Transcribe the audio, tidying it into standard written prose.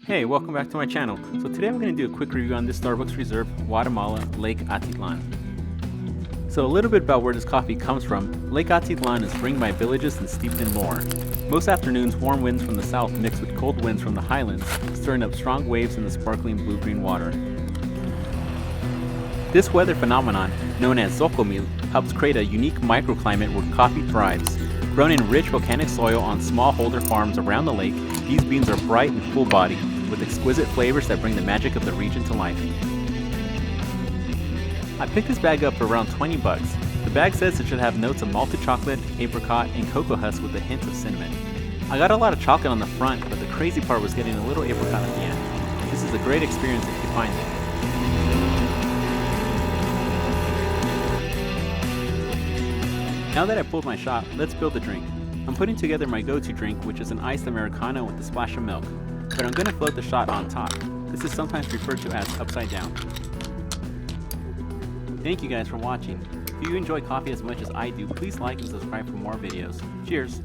Hey, welcome back to my channel. So today I'm going to do a quick review on this Starbucks Reserve Guatemala Lake Atitlan. So a little bit about where this coffee comes from. Lake Atitlan is spring by villages and steeped in lore. Most afternoons, warm winds from the south mix with cold winds from the highlands, stirring up strong waves in the sparkling blue-green water. This weather phenomenon, known as zocomil, helps create a unique microclimate where coffee thrives. Grown in rich volcanic soil on smallholder farms around the lake, these beans are bright and full-bodied, with exquisite flavors that bring the magic of the region to life. I picked this bag up for around 20 bucks. The bag says it should have notes of malted chocolate, apricot, and cocoa husk with a hint of cinnamon. I got a lot of chocolate on the front, but the crazy part was getting a little apricot at the end. This is a great experience if you find it. Now that I pulled my shot, let's build a drink. I'm putting together my go-to drink, which is an iced Americano with a splash of milk, but I'm going to float the shot on top. This is sometimes referred to as upside down. Thank you guys for watching. If you enjoy coffee as much as I do, please like and subscribe for more videos. Cheers!